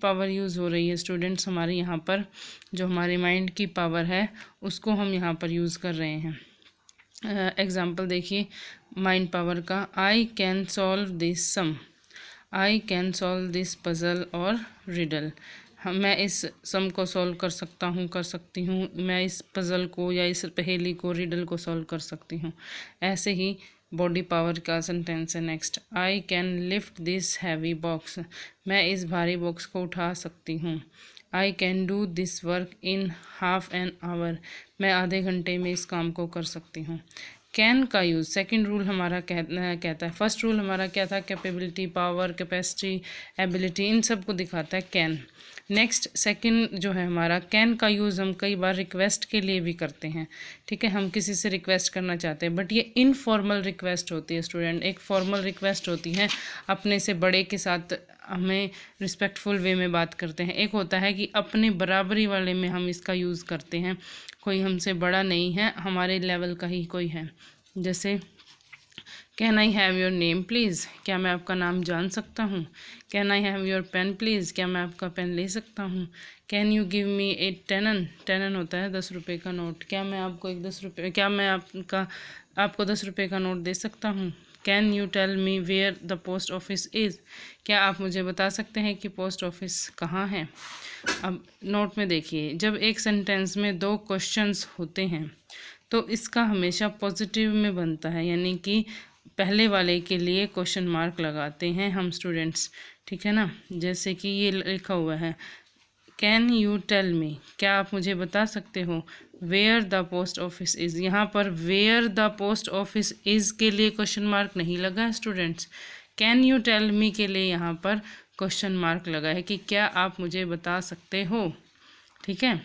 Power use हो रही है स्टूडेंट्स हमारे यहाँ पर, जो हमारे माइंड की पावर है उसको हम यहाँ पर यूज़ कर रहे हैं। एग्जाम्पल देखिए माइंड पावर का, I can solve this sum, I can solve this puzzle और रिडल। मैं इस सम को सॉल्व कर सकता हूँ, कर सकती हूँ, मैं इस पज़ल को या इस पहेली को, रिडल को सॉल्व कर सकती हूँ। ऐसे ही बॉडी पावर का सेंटेंस है next, I can lift this heavy box, मैं इस भारी बॉक्स को उठा सकती हूँ। I can do this work in half an hour, मैं आधे घंटे में इस काम को कर सकती हूँ। कैन का यूज़, सेकंड रूल हमारा कहता है, फर्स्ट रूल हमारा क्या था, कैपेबिलिटी, पावर, कैपेसिटी, एबिलिटी, इन सब को दिखाता है कैन। नेक्स्ट सेकंड जो है हमारा, कैन का यूज़ हम कई बार रिक्वेस्ट के लिए भी करते हैं। ठीक है, हम किसी से रिक्वेस्ट करना चाहते हैं, बट ये इनफॉर्मल रिक्वेस्ट होती है स्टूडेंट। एक फॉर्मल रिक्वेस्ट होती है, अपने से बड़े के साथ हमें रिस्पेक्टफुल वे में बात करते हैं। एक होता है कि अपने बराबरी वाले में हम इसका यूज़ करते हैं, कोई हमसे बड़ा नहीं है, हमारे लेवल का ही कोई है। जैसे can I have your name please, क्या मैं आपका नाम जान सकता हूँ। Can I have your pen please, क्या मैं आपका पेन ले सकता हूँ। Can you give me a tenner, tenner होता है 10 रुपये का नोट, क्या मैं आपको एक 10 रुपये, क्या मैं आपको 10 रुपये का नोट दे सकता हूँ। Can you tell me where the post office is, क्या आप मुझे बता सकते हैं कि पोस्ट ऑफिस कहाँ है। अब नोट में देखिए, जब एक सेंटेंस में 2 क्वेश्चंस होते हैं तो इसका हमेशा पॉजिटिव में बनता है, यानी कि पहले वाले के लिए क्वेश्चन मार्क लगाते हैं हम स्टूडेंट्स। ठीक है ना, जैसे कि ये लिखा हुआ है, कैन यू टेल मी, क्या आप मुझे बता सकते हो, where the post office is. यहाँ पर where the post office is के लिए क्वेश्चन मार्क नहीं लगा है students, can you tell me के लिए यहाँ पर क्वेश्चन मार्क लगा है कि क्या आप मुझे बता सकते हो। ठीक है,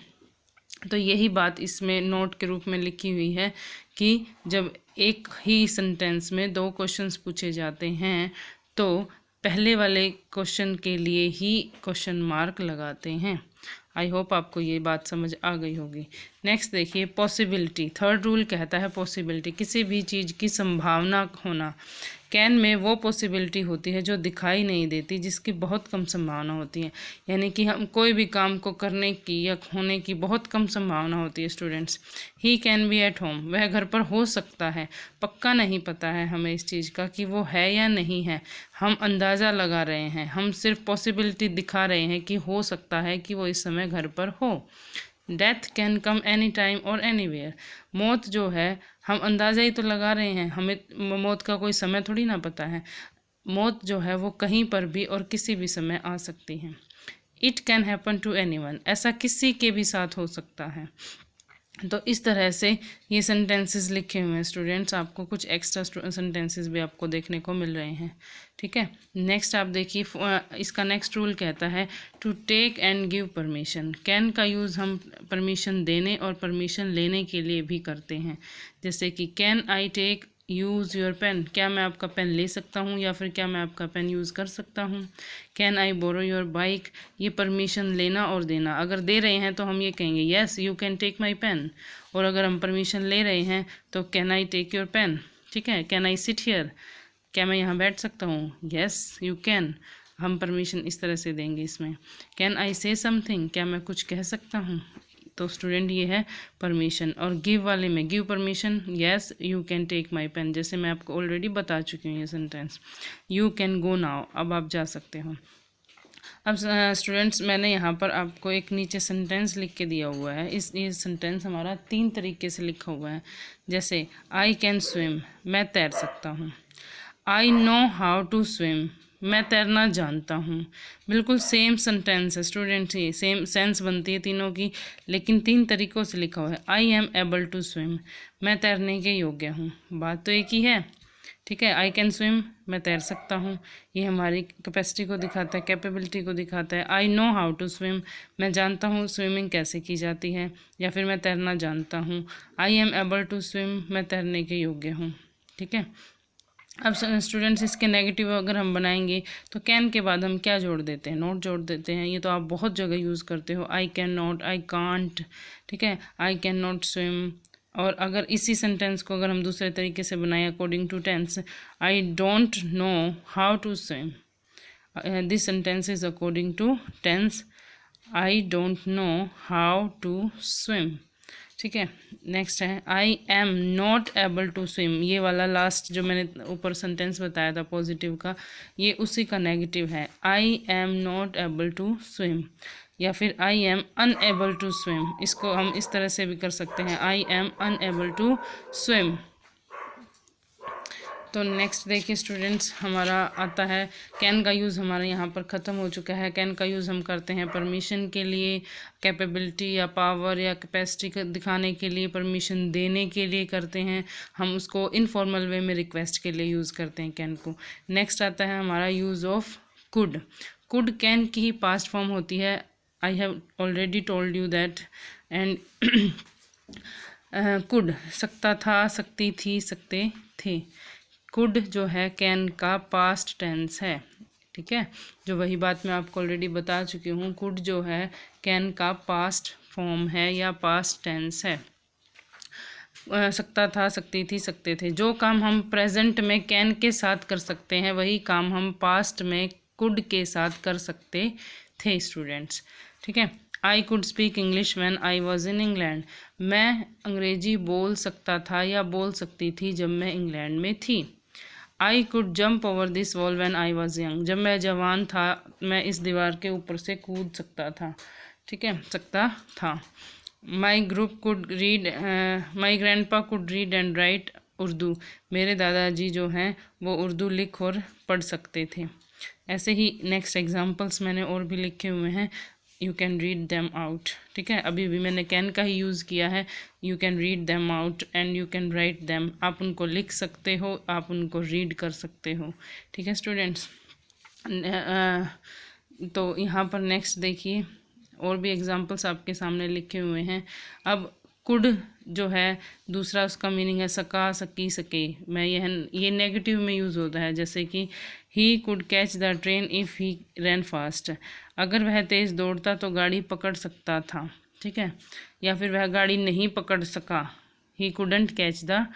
तो यही बात इसमें नोट के रूप में लिखी हुई है कि जब एक ही सेंटेंस में 2 क्वेश्चंस पूछे जाते हैं तो पहले वाले क्वेश्चन के लिए ही क्वेश्चन मार्क लगाते हैं। आई होप आपको ये बात समझ आ गई होगी। नेक्स्ट देखिए पॉसिबिलिटी, थर्ड रूल कहता है पॉसिबिलिटी, किसी भी चीज़ की संभावना होना। कैन में वो पॉसिबिलिटी होती है जो दिखाई नहीं देती, जिसकी बहुत कम संभावना होती है, यानी कि हम कोई भी काम को करने की या होने की बहुत कम संभावना होती है students. He can be at home, वह घर पर हो सकता है, पक्का नहीं पता है हमें इस चीज़ का कि वो है या नहीं है, हम अंदाज़ा लगा रहे हैं, हम सिर्फ पॉसिबिलिटी दिखा रहे हैं कि हो सकता है कि वो इस समय घर पर हो। Death can come any time और एनीवेयर, मौत जो है हम अंदाज़ा ही तो लगा रहे हैं, हमें मौत का कोई समय थोड़ी ना पता है, मौत जो है वो कहीं पर भी और किसी भी समय आ सकती है। It can happen to anyone, ऐसा किसी के भी साथ हो सकता है। तो इस तरह से ये सेंटेंसेस लिखे हुए हैं स्टूडेंट्स, आपको कुछ एक्स्ट्रा सेंटेंसेस भी आपको देखने को मिल रहे हैं। ठीक है, नेक्स्ट आप देखिए, इसका नेक्स्ट रूल कहता है to take and give permission. Can का यूज़ हम परमिशन देने और परमिशन लेने के लिए भी करते हैं, जैसे कि can I take use your pen, क्या मैं आपका पेन ले सकता हूँ या फिर क्या मैं आपका पेन यूज़ कर सकता हूँ। Can I borrow your bike, ये परमिशन लेना और देना, अगर दे रहे हैं तो हम ये कहेंगे yes you can take my pen, और अगर हम परमिशन ले रहे हैं तो can I take your pen. ठीक है, कैन आई सिट हियर, क्या मैं यहाँ बैठ सकता हूँ, येस यू कैन, हम परमिशन इस तरह से देंगे इसमें। कैन आई से समथिंग, क्या मैं कुछ कह सकता हूँ, तो स्टूडेंट ये है परमिशन। और गिव वाले में give permission, yes you can take my pen, जैसे मैं आपको ऑलरेडी बता चुकी हूँ ये sentence. You can go now, अब आप जा सकते हो। अब स्टूडेंट्स मैंने यहाँ पर आपको एक नीचे सेंटेंस लिख के दिया हुआ है, ये सेंटेंस हमारा 3 तरीके से लिखा हुआ है। जैसे आई कैन स्विम, मैं तैर सकता हूँ। I know how to swim, मैं तैरना जानता हूँ। बिल्कुल सेम सेंटेंस है स्टूडेंट्स, ये सेम सेंस बनती है तीनों की, लेकिन 3 तरीक़ों से लिखा हुआ है। I am able to swim, मैं तैरने के योग्य हूँ, बात तो एक ही है। ठीक है, आई कैन स्विम, मैं तैर सकता हूँ, ये हमारी कैपेसिटी को दिखाता है, कैपेबिलिटी को दिखाता है। I know how to swim, मैं जानता हूँ स्विमिंग कैसे की जाती है, या फिर मैं तैरना जानता हूँ। I am able to swim, मैं तैरने के योग्य हूँ। ठीक है, अब स्टूडेंट्स इसके नेगेटिव अगर हम बनाएंगे तो कैन के बाद हम क्या जोड़ देते हैं, नॉट जोड़ देते हैं। ये तो आप बहुत जगह यूज़ करते हो, I can not, I can't. ठीक है, आई कैन नॉट स्विम। और अगर इसी सेंटेंस को अगर हम दूसरे तरीके से बनाएं according to tense, I don't know how to swim, this sentence is according to tense I don't know how to swim. ठीक है, नेक्स्ट है I am not able to swim. ये वाला लास्ट जो मैंने ऊपर सेंटेंस बताया था पॉजिटिव का, ये उसी का नेगेटिव है। I am not able to swim, या फिर I am unable to swim. इसको हम इस तरह से भी कर सकते हैं, I am unable to swim. तो नेक्स्ट देखिए स्टूडेंट्स, हमारा आता है कैन का यूज़ हमारा यहाँ पर ख़त्म हो चुका है। कैन का यूज़ हम करते हैं परमिशन के लिए, कैपेबिलिटी या पावर या कैपेसिटी दिखाने के लिए, परमिशन देने के लिए करते हैं। हम उसको इनफॉर्मल वे में रिक्वेस्ट के लिए यूज़ करते हैं कैन को। नेक्स्ट आता है हमारा use of could. Could can की ही पास्ट फॉर्म होती है। I have already told you that. And could सकता था, सकती थी, सकते थे। कुड जो है कैन का पास्ट टेंस है। ठीक है, जो वही बात मैं आपको ऑलरेडी बता चुकी हूँ, कुड जो है कैन का पास्ट फॉर्म है या पास्ट टेंस है। सकता था, सकती थी, सकते थे। जो काम हम प्रेजेंट में कैन के साथ कर सकते हैं, वही काम हम पास्ट में कुड के साथ कर सकते थे स्टूडेंट्स। ठीक है, I could speak English when I was in England. मैं अंग्रेजी बोल सकता था या बोल सकती थी जब मैं इंग्लैंड में थी। I could jump over this wall when I was young. जब मैं जवान था मैं इस दीवार के ऊपर से कूद सकता था। ठीक है, सकता था। My group could read, my grandpa could read and right Urdu. मेरे दादाजी जो हैं वो उर्दू लिख और पढ़ सकते थे। ऐसे ही नेक्स्ट एग्जाम्पल्स मैंने और भी लिखे हुए हैं, you can read them out. ठीक है, अभी भी मैंने कैन का ही यूज़ किया है। You can read them out and you can write them. आप उनको लिख सकते हो, आप उनको रीड कर सकते हो। ठीक है स्टूडेंट्स, तो यहाँ पर नेक्स्ट देखिए और भी एग्जांपल्स आपके सामने लिखे हुए हैं। अब कुड जो है दूसरा उसका मीनिंग है सका, सकी, सके। मैं ये नेगेटिव में यूज़ होता है, जैसे कि he could catch the train if he ran fast. अगर वह तेज़ दौड़ता तो गाड़ी पकड़ सकता था। ठीक है, या फिर वह गाड़ी नहीं पकड़ सका, he couldn't catch the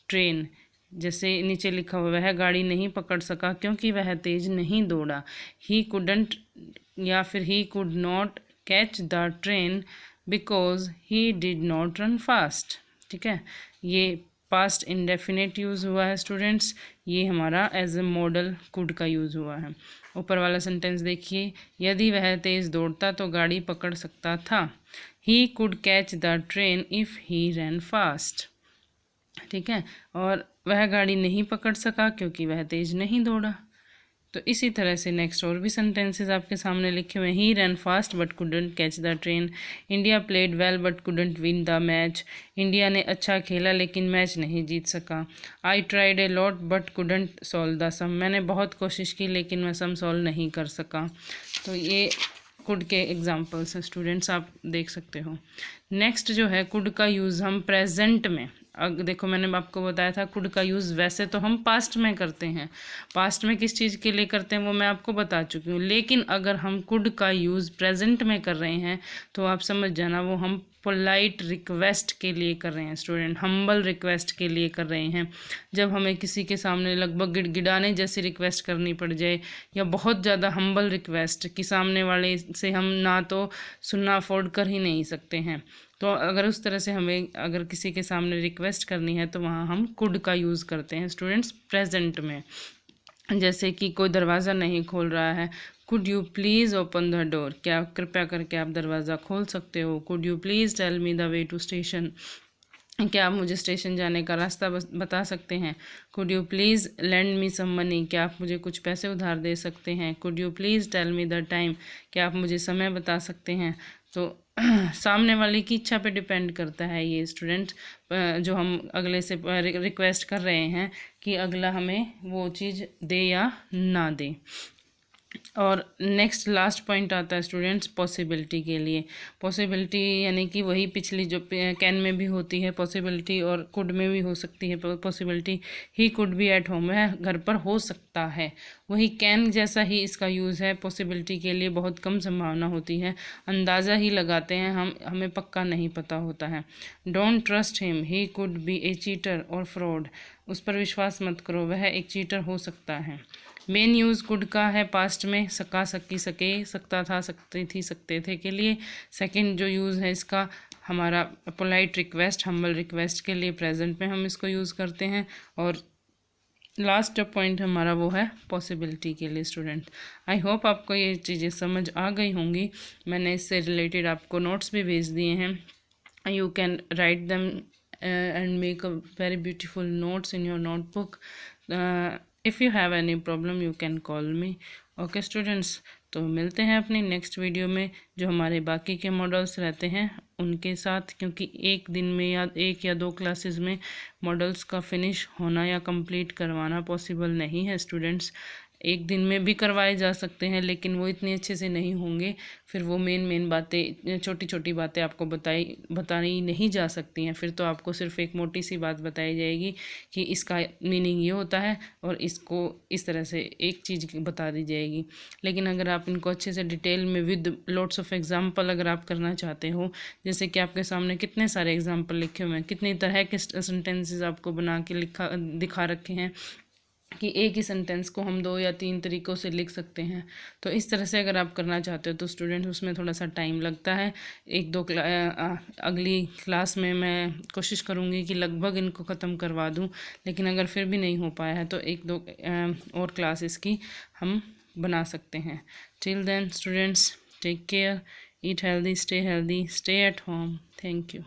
train. जैसे नीचे लिखा हुआ, वह गाड़ी नहीं पकड़ सका क्योंकि वह तेज़ नहीं दौड़ा। ही कुडंट या फिर he could not catch the train because he did not run fast. ठीक है, ये पास्ट इंडेफिनिट यूज़ हुआ है स्टूडेंट्स। ये हमारा एज ए मॉडल कुड का यूज़ हुआ है। ऊपर वाला सेंटेंस देखिए, यदि वह तेज़ दौड़ता तो गाड़ी पकड़ सकता था। He could catch the train if he ran fast. ठीक है, और वह गाड़ी नहीं पकड़ सका क्योंकि वह तेज़ नहीं दौड़ा। तो इसी तरह से नेक्स्ट और भी सेंटेंसेस आपके सामने लिखे हुए हैं। He run fast but couldn't catch the train. India played well but couldn't win the match. India ने अच्छा खेला लेकिन मैच नहीं जीत सका। I tried a lot but couldn't solve the sum. मैंने बहुत कोशिश की लेकिन मैं सम सॉल्व नहीं कर सका। तो ये कुड के एग्जाम्पल्स हैं स्टूडेंट्स, आप देख सकते हो। नेक्स्ट जो है कुड का यूज़ हम प्रेजेंट में, देखो मैंने आपको बताया था कुड का यूज़ वैसे तो हम पास्ट में करते हैं। पास्ट में किस चीज़ के लिए करते हैं वो मैं आपको बता चुकी हूँ, लेकिन अगर हम कुड का यूज़ प्रेजेंट में कर रहे हैं तो आप समझ जाना वो हम पोलाइट रिक्वेस्ट के लिए कर रहे हैं स्टूडेंट, हम्बल रिक्वेस्ट के लिए कर रहे हैं। जब हमें किसी के सामने लगभग गिड़गिड़ाने जैसी रिक्वेस्ट करनी पड़ जाए या बहुत ज़्यादा हम्बल रिक्वेस्ट कि सामने वाले से हम ना तो सुनना अफोर्ड कर ही नहीं सकते हैं, तो अगर उस तरह से हमें अगर किसी के सामने रिक्वेस्ट करनी है तो वहाँ हम कुड का यूज़ करते हैं स्टूडेंट्स प्रेजेंट में। जैसे कि कोई दरवाज़ा नहीं खोल रहा है, could you please open the door. क्या कृपया करके आप दरवाज़ा खोल सकते हो। Could you please tell me the way to station. क्या आप मुझे स्टेशन जाने का रास्ता बता सकते हैं। Could you please lend me some money. क्या आप मुझे कुछ पैसे उधार दे सकते हैं। Could you please tell me the time. क्या आप मुझे समय बता सकते हैं। तो सामने वाले की इच्छा पे डिपेंड करता है ये स्टूडेंट, जो हम अगले से रिक्वेस्ट कर रहे हैं कि अगला हमें वो चीज़ दे या ना दे। और नेक्स्ट लास्ट पॉइंट आता है स्टूडेंट्स पॉसिबिलिटी के लिए। पॉसिबिलिटी यानी कि वही पिछली जो कैन में भी होती है पॉसिबिलिटी और कुड में भी हो सकती है possibility. He could be at home, वह घर पर हो सकता है। वही कैन जैसा ही इसका यूज़ है। पॉसिबिलिटी के लिए बहुत कम संभावना होती है, अंदाज़ा ही लगाते हैं हम, हमें पक्का नहीं पता होता है। Don't trust him, he could be A cheater और फ्रॉड। उस पर विश्वास मत करो, वह एक चीटर हो सकता है। मेन यूज़ कुड का है पास्ट में, सका, सकी, सके, सकता था, सकती थी, सकते थे के लिए। सेकंड जो यूज़ है इसका हमारा पोलाइट रिक्वेस्ट, हम्बल रिक्वेस्ट के लिए प्रेजेंट में हम इसको यूज़ करते हैं। और लास्ट जो पॉइंट हमारा वो है पॉसिबिलिटी के लिए स्टूडेंट। आई होप आपको ये चीज़ें समझ आ गई होंगी। मैंने इससे रिलेटेड आपको नोट्स भी भेज दिए हैं, you can write them and make a very beautiful notes in your notebook. If you have any problem you can call me. Okay students, तो मिलते हैं अपनी नेक्स्ट वीडियो में जो हमारे बाकी के मॉडल्स रहते हैं उनके साथ, क्योंकि एक दिन में या एक या दो क्लासेस में मॉडल्स का फिनिश होना या कंप्लीट करवाना पॉसिबल नहीं है स्टूडेंट्स। एक दिन में भी करवाए जा सकते हैं लेकिन वो इतने अच्छे से नहीं होंगे, फिर वो मेन बातें, छोटी छोटी बातें आपको बताई नहीं जा सकती हैं। फिर तो आपको सिर्फ एक मोटी सी बात बताई जाएगी कि इसका मीनिंग ये होता है और इसको इस तरह से एक चीज़ बता दी जाएगी। लेकिन अगर आप इनको अच्छे से डिटेल में विद लॉट्स ऑफ एग्जाम्पल अगर आप करना चाहते हो, जैसे कि आपके सामने कितने सारे एग्जाम्पल लिखे हुए हैं, कितनी तरह के सेंटेंसेस आपको बना के दिखा रखे हैं कि एक ही सेंटेंस को हम 2 या 3 तरीक़ों से लिख सकते हैं। तो इस तरह से अगर आप करना चाहते हो तो स्टूडेंट उसमें थोड़ा सा टाइम लगता है। अगली क्लास में मैं कोशिश करूँगी कि लगभग इनको ख़त्म करवा दूँ, लेकिन अगर फिर भी नहीं हो पाया है तो 1-2 और क्लासेस की हम बना सकते हैं। Till then students, take care, eat healthy, stay at home. Thank you.